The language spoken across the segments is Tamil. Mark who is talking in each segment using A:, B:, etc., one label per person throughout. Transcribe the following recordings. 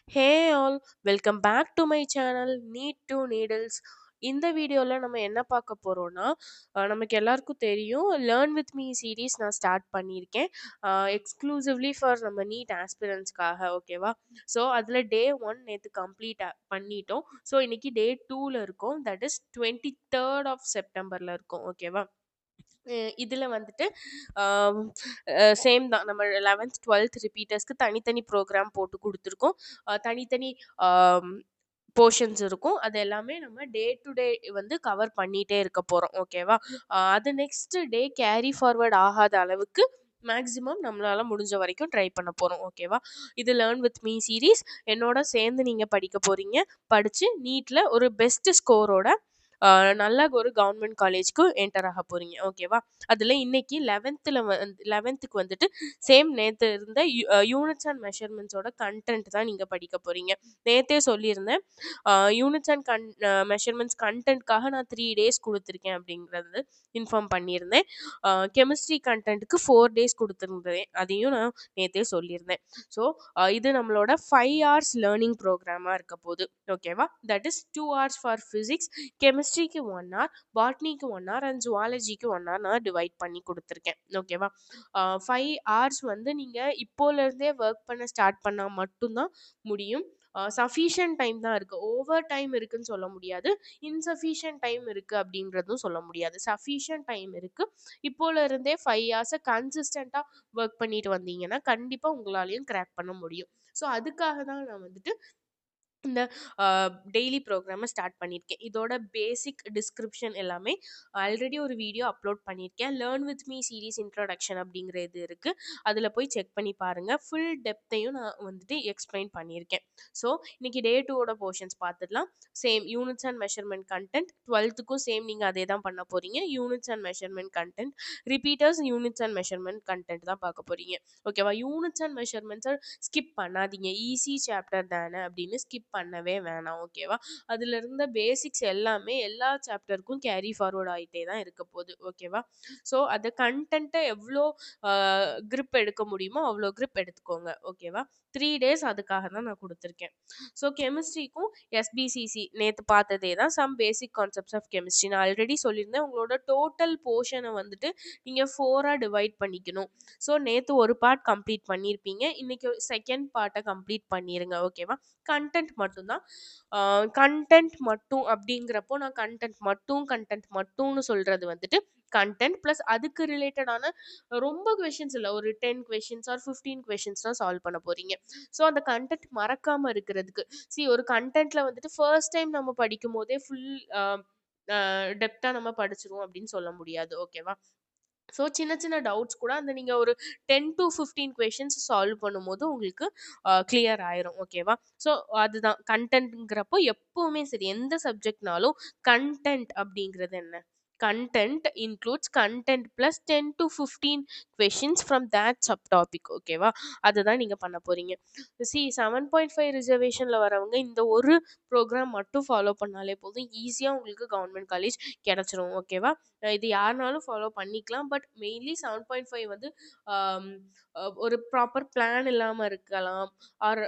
A: Hey all, welcome back to my channel Need to Needles. இந்த வீடியோவில் நம்ம என்ன பார்க்க போகிறோன்னா நமக்கு எல்லாருக்கும் தெரியும் லேர்ன் வித் மீ சீரீஸ் நான் ஸ்டார்ட் பண்ணியிருக்கேன் எக்ஸ்க்ளூசிவ்லி ஃபார் நம்ம நீட் ஆஸ்பிரன்ஸ்க்காக ஓகேவா. ஸோ அதில் டே 1 நேற்று கம்ப்ளீட் பண்ணிட்டோம். ஸோ இன்னைக்கு டே 2ல் இருக்கோம், தட் இஸ் 23rd ஆஃப் செப்டம்பரில் இருக்கோம் ஓகேவா. இதில் வந்துட்டு சேம் தான், நம்ம 11th 12th ரிப்பீட்டர்ஸ்க்கு தனித்தனி ப்ரோக்ராம் போட்டு கொடுத்துருக்கோம். தனித்தனி போர்ஷன்ஸ் இருக்கும், அது எல்லாமே நம்ம டே டு டே வந்து கவர் பண்ணிகிட்டே இருக்க போகிறோம் ஓகேவா. அது நெக்ஸ்ட் டே கேரி ஃபார்வர்ட் ஆகாத அளவுக்கு மேக்ஸிமம் நம்மளால முடிஞ்ச வரைக்கும் ட்ரை பண்ண போகிறோம் ஓகேவா. இது லேர்ன் வித் மீ சீரீஸ் என்னோட சேர்ந்து நீங்கள் படிக்க போகிறீங்க. படித்து நீட்டில் ஒரு பெஸ்ட் ஸ்கோரோட நல்ல ஒரு கவர்மெண்ட் காலேஜ்க்கு என்டர் ஆக போகிறீங்க ஓகேவா. அதில் இன்னைக்கு 11th வந்துட்டு சேம் நேற்று இருந்த யூனிட்ஸ் அண்ட் மெஷர்மெண்ட்ஸோட கண்டென்ட் தான் நீங்கள் படிக்க போகிறீங்க. நேற்றே சொல்லியிருந்தேன் யூனிட்ஸ் அண்ட் மெஷர்மெண்ட்ஸ் கண்டென்ட்காக நான் 3 days கொடுத்துருக்கேன் அப்படிங்கிறது இன்ஃபார்ம் பண்ணியிருந்தேன். கெமிஸ்ட்ரி கண்டென்ட்டுக்கு 4 days கொடுத்துருந்தேன், அதையும் நான் நேற்றே சொல்லியிருந்தேன். ஸோ இது நம்மளோட 5 hours லேர்னிங் ப்ரோக்ராமாக இருக்க போகுது ஓகேவா. That is 2 hours for physics, கெமிஸ்ட்ரிக்கு 1 hour, பாட்னிக்கு 1 hour அண்ட் ஜுவாலஜிக்கு 1 hour நான் டிவைட் பண்ணி கொடுத்துருக்கேன் ஓகேவா. 5 hours வந்து நீங்கள் இப்போலேருந்தே ஒர்க் பண்ண ஸ்டார்ட் பண்ணால் மட்டும்தான் முடியும். சஃபிஷியன்ட் டைம் தான் இருக்குது, ஓவர் டைம் இருக்குன்னு சொல்ல முடியாது, இன்சஃபிஷியன்ட் டைம் இருக்குது அப்படின்றதும் சொல்ல முடியாது. சஃபிஷியன்ட் டைம் இருக்குது. இப்போலேருந்தே 5 hours கன்சிஸ்டண்ட்டாக ஒர்க் பண்ணிட்டு வந்தீங்கன்னா கண்டிப்பாக உங்களாலையும் கிராக் பண்ண முடியும். ஸோ அதுக்காக தான் நான் வந்துட்டு இந்த டெய்லி ப்ரோக்ராமை ஸ்டார்ட் பண்ணியிருக்கேன். இதோட பேசிக் டிஸ்கிரிப்ஷன் எல்லாமே ஆல்ரெடி ஒரு வீடியோ அப்லோட் பண்ணியிருக்கேன். Learn with me series introduction அப்படிங்கிற இது இருக்குது, அதில் போய் செக் பண்ணி பாருங்கள். ஃபுல் டெப்த்தையும் நான் வந்துட்டு எக்ஸ்பிளைன் பண்ணியிருக்கேன். ஸோ இன்றைக்கி டே 2ஓட போர்ஷன்ஸ் பார்த்துடலாம். Same units and measurement content, 12th same நீங்கள் அதே தான் பண்ண போகிறீங்க. Units and measurement content, repeaters units and measurement content தான் பார்க்க போகிறீங்க ஓகேவா. யூனிட்ஸ் அண்ட் மெஷர்மெண்ட்ஸை ஸ்கிப் பண்ணாதீங்க, ஈஸி சாப்டர் தானே அப்படின்னு ஸ்கிப் பண்ணவே வேணாம் ஓகேவா. அதில் இருந்த பேசிக்ஸ் எல்லாமே எல்லா சாப்டருக்கும் கேரி ஃபார்வர்ட் ஆகிட்டே தான் இருக்க போகுது ஓகேவா. ஸோ அந்த கண்டென்ட்டை எவ்வளோ grip எடுக்க முடியுமோ அவ்வளோ grip எடுத்துக்கோங்க ஓகேவா. 3 days அதுக்காக தான் நான் கொடுத்துருக்கேன். ஸோ கெமிஸ்ட்ரிக்கும் எஸ்பிசிசி நேற்று பார்த்ததே தான், some basic concepts of chemistry நான் ஆல்ரெடி சொல்லியிருந்தேன். உங்களோட டோட்டல் போர்ஷனை வந்துட்டு நீங்கள் 4ஆக டிவைட் பண்ணிக்கணும். ஸோ நேற்று ஒரு பார்ட் கம்ப்ளீட் பண்ணியிருப்பீங்க, இன்றைக்கி செகண்ட் பார்ட்டை கம்ப்ளீட் பண்ணிடுங்க ஓகேவா. கண்டென்ட் மட்டும்தான். கண்டென்ட் மட்டும் அப்படிங்கிறப்போ நான் கண்டென்ட் மட்டும்னு சொல்கிறது வந்துட்டு கண்டென்ட் ப்ளஸ் அதுக்கு ரிலேட்டடான ரொம்ப கொஷின்ஸ் இல்லை, ஒரு 10 questions ஆர் 15 questions தான் சால்வ் பண்ண போகிறீங்க. ஸோ அந்த கண்டென்ட் மறக்காமல் இருக்கிறதுக்கு ஒரு கண்டென்ட்டில் வந்துட்டு ஃபர்ஸ்ட் டைம் நம்ம படிக்கும் போதே ஃபுல் டெப்த்தாக நம்ம படிச்சிருவோம் அப்படின்னு சொல்ல முடியாது ஓகேவா. ஸோ சின்ன சின்ன டவுட்ஸ் கூட அந்த நீங்கள் ஒரு 10 to 15 questions சால்வ் பண்ணும்போது உங்களுக்கு கிளியர் ஆயிரும் ஓகேவா. ஸோ அதுதான் கண்டென்ட்ங்கிறப்போ எப்போவுமே சரி எந்த சப்ஜெக்ட்னாலும் கண்டென்ட் அப்படிங்கிறது என்ன, content includes content plus 10 to 15 questions from that sub topic ஓகேவா. அதுதான் நீங்கள் பண்ண போகிறீங்க. 7.5 ரிசர்வேஷனில் வரவங்க இந்த ஒரு ப்ரோக்ராம் மட்டும் ஃபாலோ பண்ணாலே போதும், ஈஸியாக உங்களுக்கு கவர்மெண்ட் காலேஜ் கிடச்சிரும் ஓகேவா. இது யாருனாலும் ஃபாலோ பண்ணிக்கலாம், பட் மெயின்லி 7.5 வந்து ஒரு ப்ராப்பர் பிளான் இல்லாமல் இருக்கலாம், ஆர்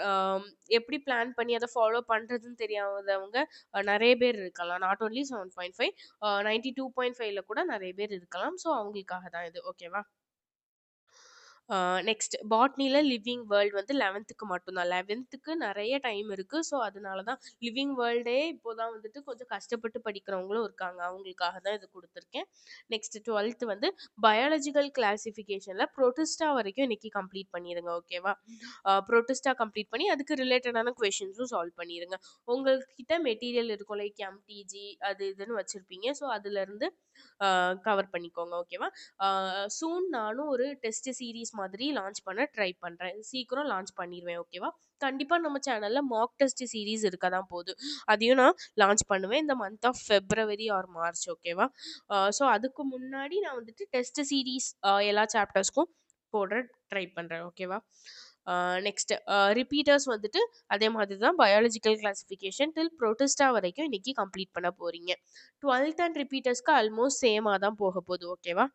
A: எப்படி பிளான் பண்ணி அதை ஃபாலோ பண்ணுறதுன்னு தெரியாதவங்க நிறைய பேர் இருக்கலாம். நாட் ஓன்லி 7.5, 92.5ல கூட நிறைய பேர் இருக்கலாம். ஸோ அவங்களுக்காக தான் இது ஓகேவா. நெக்ஸ்ட் பாட்னியில் லிவிங் வேர்ல்டு வந்து 11th மட்டும்தான். 11th நிறைய டைம் இருக்குது. ஸோ அதனால தான் லிவிங் வேர்ல்டே இப்போ தான் வந்துட்டு கொஞ்சம் கஷ்டப்பட்டு படிக்கிறவங்களும் இருக்காங்க, அவங்களுக்காக தான் இது கொடுத்துருக்கேன். நெக்ஸ்ட் 12th வந்து பயாலஜிக்கல் கிளாசிஃபிகேஷனில் ப்ரோட்டிஸ்டா வரைக்கும் இன்றைக்கி கம்ப்ளீட் பண்ணிடுங்க ஓகேவா. ப்ரோட்டிஸ்டா கம்ப்ளீட் பண்ணி அதுக்கு ரிலேட்டடான கொஷின்ஸும் சால்வ் பண்ணிடுங்க. உங்கள்கிட்ட மெட்டீரியல் இருக்கும், லைக் எம்டிஜி அது இதுன்னு வச்சுருப்பீங்க. ஸோ அதுலேருந்து கவர் பண்ணிக்கோங்க ஓகேவா. சூன் நானும் ஒரு டெஸ்ட் சீரீஸ் மாதிரி லான்ச் பண்ண ட்ரை பண்ணுறேன், சீக்கிரம் லான்ச் பண்ணிடுவேன் ஓகேவா. கண்டிப்பாக நம்ம சேனலில் மாக் டெஸ்ட் சீரீஸ் இருக்க தான் போகுது, அதையும் நான் லான்ச் பண்ணுவேன் இந்த month of February or March ஓகேவா. ஸோ அதுக்கு முன்னாடி நான் வந்துட்டு டெஸ்ட் சீரீஸ் எல்லா சாப்டர்ஸ்க்கும் போட ட்ரை பண்ணுறேன் ஓகேவா. நெக்ஸ்ட் ரிப்பீட்டர்ஸ் வந்துட்டு அதே மாதிரி தான், பயாலஜிக்கல் கிளாசிஃபிகேஷன் டில் ப்ரோட்டிஸ்டா வரைக்கும் இன்றைக்கி கம்ப்ளீட் பண்ண போகிறீங்க. 12th அண்ட் ரிப்பீட்டர்ஸ்க்கு ஆல்மோஸ்ட் சேமாக தான் போக போகுது ஓகேவா.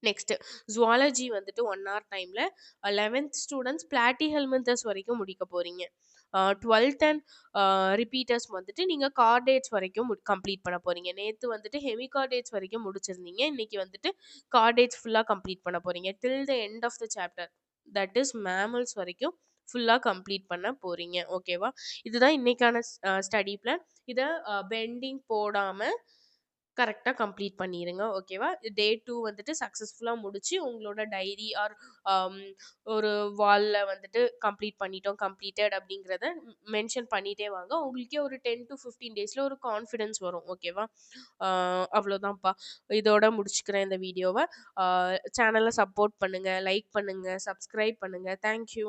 A: நெக்ஸ்ட் ஜுவாலஜி வந்துட்டு 1 hour டைம்ல 11th ஸ்டூடெண்ட்ஸ் பிளாட்டி ஹெல்மெந்தஸ் வரைக்கும் முடிக்க போறீங்க. 12th அண்ட் ரிப்பீட்டர்ஸ் வந்துட்டு நீங்க கார்டேட்ஸ் வரைக்கும் கம்ப்ளீட் பண்ண போறீங்க. நேத்து வந்துட்டு ஹெமி கார்டேட்ஸ் வரைக்கும் முடிச்சிருந்தீங்க. இன்னைக்கு வந்துட்டு கார்டேட்ஸ் ஃபுல்லா கம்ப்ளீட் பண்ண போறீங்க. Till the end of the chapter, that is mammals வரைக்கும் ஃபுல்லா கம்ப்ளீட் பண்ண போறீங்க. ஓகேவா? இதுதான் இன்னைக்கான ஸ்டடி பிளான். இத பெண்டிங் போடாம கரெக்டா கம்ப்ளீட் பண்ணிருங்க. ஓகேவா? டே 2 வந்துட்டு சக்சஸ்ஃபுல்லா முடிச்சு உங்களோட டைரி ஆர் ஒரு வால்ல வந்துட்டு கம்ப்ளீட் பண்ணிட்டோம், கம்ப்ளீட்டட் அப்படிங்கிறத மென்ஷன் பண்ணிட்டே வாங்க. உங்களுக்கே ஒரு 10 to 15 டேஸ்ல ஒரு கான்ஃபிடன்ஸ் வரும். ஓகேவா? அவ்வளோதான்ப்பா. இதோட முடிச்சுக்கிறேன் இந்த வீடியோவ. சேனலை சப்போர்ட் பண்ணுங்க, லைக் பண்ணுங்க, சப்ஸ்கிரைப் பண்ணுங்க. Thank you.